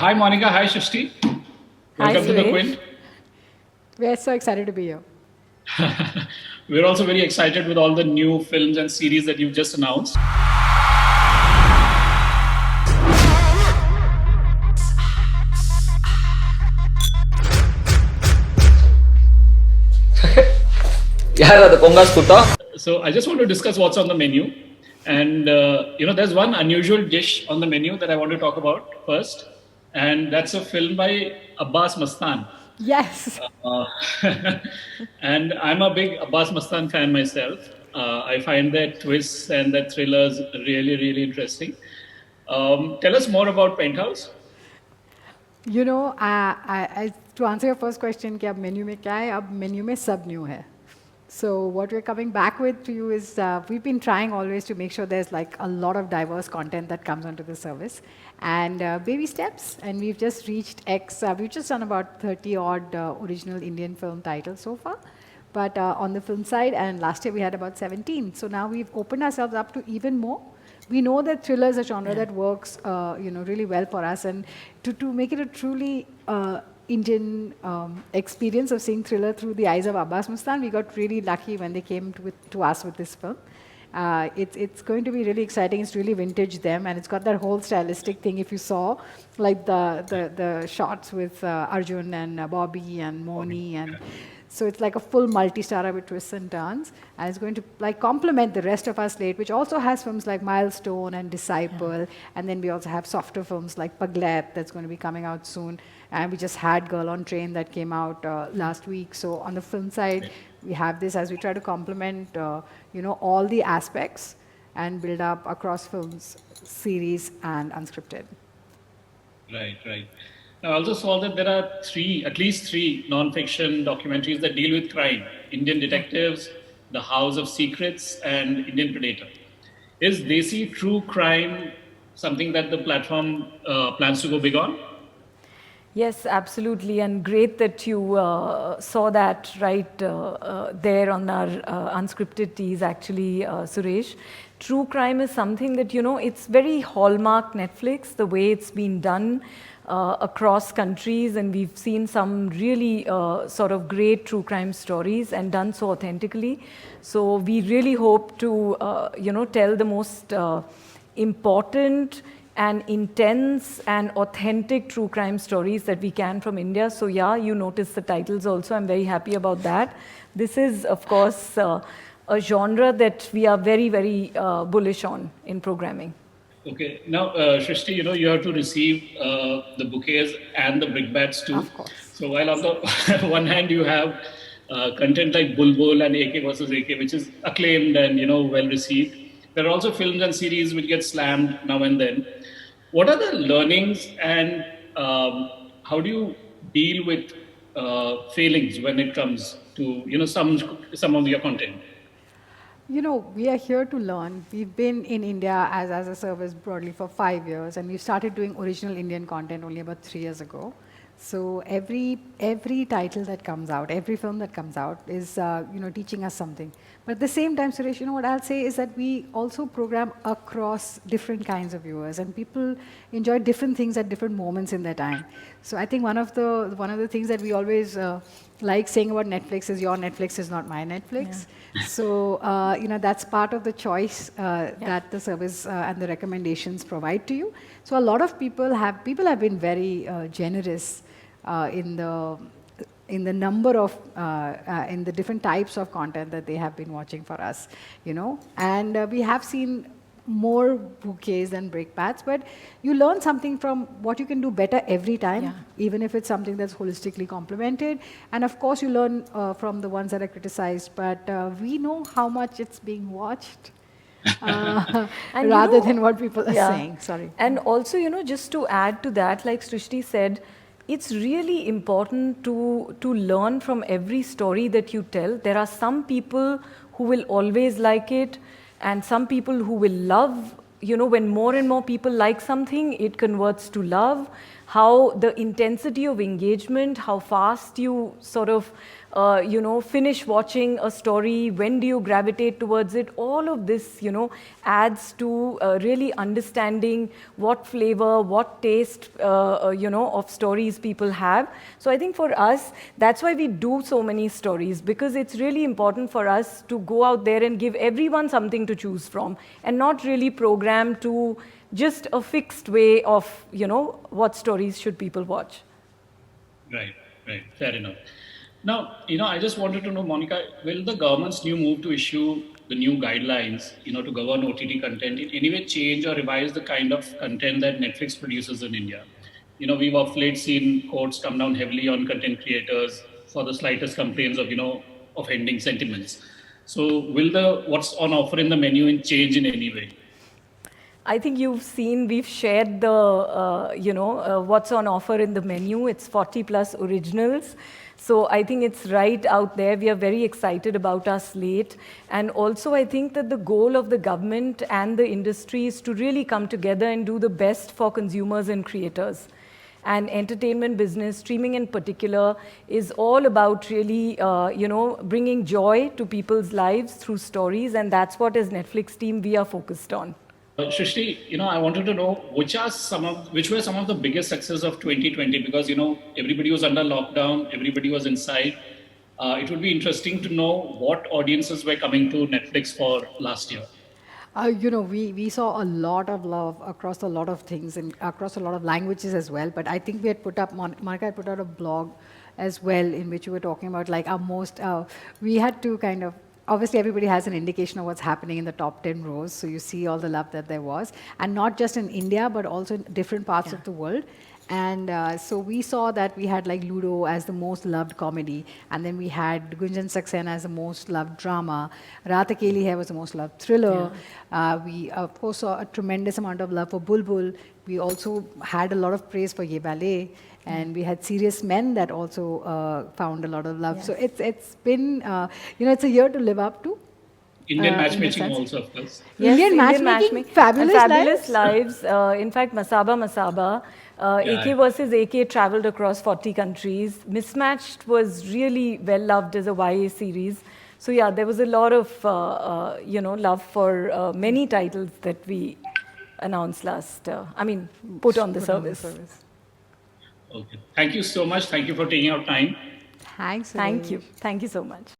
Hi Monika, hi Srishti. Hi, Welcome to the Suresh. Quint. We are so excited to be here. We're also very excited with all the new films and series that you've just announced. ಯಾರದು ಕೊಂಗಾಸ್ಕುತ So I just want to discuss what's on the menu. And there's one unusual dish on the menu that I want to talk about first, and that's a film by Abbas Mastan. Yes. Uh, and I'm a big Abbas Mastan fan myself. I find their twists and their thrillers really, really interesting. Tell us more about Penthouse. To answer your first question कि अब menu में क्या है अब menu में सब new है. So what we're coming back with to you is we've been trying always to make sure there's like a lot of diverse content that comes onto the service and baby steps, and we've just reached X. We've just done about 30 odd original Indian film titles so far, but on the film side, and last year we had about 17. So now we've opened ourselves up to even more. We know that thriller is a genre that works, really well for us, and to make it a truly Indian experience of seeing thriller through the eyes of Abbas Mustan, we got really lucky when they came to us with this film. It's going to be really exciting. It's really vintage them, and it's got that whole stylistic thing. If you saw, like the shots with Arjun and Bobby and Moni, and so it's like a full multi-starrer with twists and turns, and it's going to like complement the rest of our slate, which also has films like Milestone and Disciple, and then we also have softer films like Paglet that's going to be coming out soon, and we just had Girl on Train that came out last week. So on the film side, we have this as we try to complement, all the aspects and build up across films, series, and unscripted. Right, right. Now, I also saw that there are at least three non-fiction documentaries that deal with crime: Indian Detectives, The House of Secrets, and Indian Predator. Is Desi true crime something that the platform plans to go big on? Yes, absolutely, and great that you saw that right there on our unscripted tease, actually, Suresh. True crime is something that, it's very hallmark Netflix, the way it's been done across countries, and we've seen some really sort of great true crime stories and done so authentically. So we really hope to, tell the most important and intense and authentic true crime stories that we can from India. So yeah, you noticed the titles also. I'm very happy about that. This is, of course, a genre that we are very, very bullish on in programming. Okay. Now, Srishti, you have to receive the bouquets and the brickbats too. Of course. So while on the one hand you have content like Bulbul and AK versus AK, which is acclaimed and well received, there are also films and series which get slammed now and then. What are the learnings, and how do you deal with failings when it comes to some of your content? We are here to learn. We've been in India as a service broadly for 5 years, and we started doing original Indian content only about 3 years ago. So every title that comes out, every film that comes out is teaching us something. But at the same time, Suresh, what I'll say is that we also program across different kinds of viewers, and people enjoy different things at different moments in their time. So I think one of the things that we always like saying about Netflix is your Netflix is not my Netflix. Yeah. So that's part of the choice that the service and the recommendations provide to you. So a lot of people have been very generous in the number of in the different types of content that they have been watching for us, and we have seen more bouquets than breakbats, but you learn something from what you can do better every time, yeah, even if it's something that's holistically complemented. And of course, you learn from the ones that are criticized, but we know how much it's being watched. Rather than what people are saying. Sorry. And also, just to add to that, like Srishti said, it's really important to learn from every story that you tell. There are some people who will always like it, and some people who will love, when more and more people like something, it converts to love. how the intensity of engagement, how fast you sort of, finish watching a story, when do you gravitate towards it, all of this, adds to really understanding what flavor, what taste, of stories people have. So I think for us, that's why we do so many stories, because it's really important for us to go out there and give everyone something to choose from, and not really program to just a fixed way of, what stories should people watch. Right, right. Fair enough. Now, I just wanted to know, Monica, will the government's new move to issue the new guidelines, to govern OTT content in any way change or revise the kind of content that Netflix produces in India? We've of late seen courts come down heavily on content creators for the slightest complaints of, offending sentiments. So, will the what's on offer in the menu change in any way? I think you've seen, we've shared the, what's on offer in the menu. It's 40 plus originals. So I think it's right out there. We are very excited about our slate. And also I think that the goal of the government and the industry is to really come together and do the best for consumers and creators. And entertainment business, streaming in particular, is all about really, bringing joy to people's lives through stories. And that's what, as Netflix team, we are focused on. Srishti, I wanted to know which were some of the biggest successes of 2020, because everybody was under lockdown, everybody was inside. It would be interesting to know what audiences were coming to Netflix for last year. We saw a lot of love across a lot of things and across a lot of languages as well. But I think we had put up, Monica had put out a blog as well in which we were talking about like our most, we had to kind of, obviously everybody has an indication of what's happening in the top 10 rows. So you see all the love that there was. And not just in India, but also in different parts of the world. And so we saw that we had like Ludo as the most loved comedy, and then we had Gunjan Saxena as the most loved drama. Raat Akeli Hai was the most loved thriller. We of course saw a tremendous amount of love for Bulbul. We also had a lot of praise for Ye Ballet, and we had Serious Men that also found a lot of love. So it's been it's a year to live up to. Indian matchmaking also, of course. Yes, Indian matchmaking, fabulous lives. In fact, Masaba, AK versus AK traveled across 40 countries. Mismatched was really well loved as a YA series. So yeah, there was a lot of love for many titles that we announced put on the service. Okay. Thank you so much. Thank you for taking out time. Thanks. Thank you so much.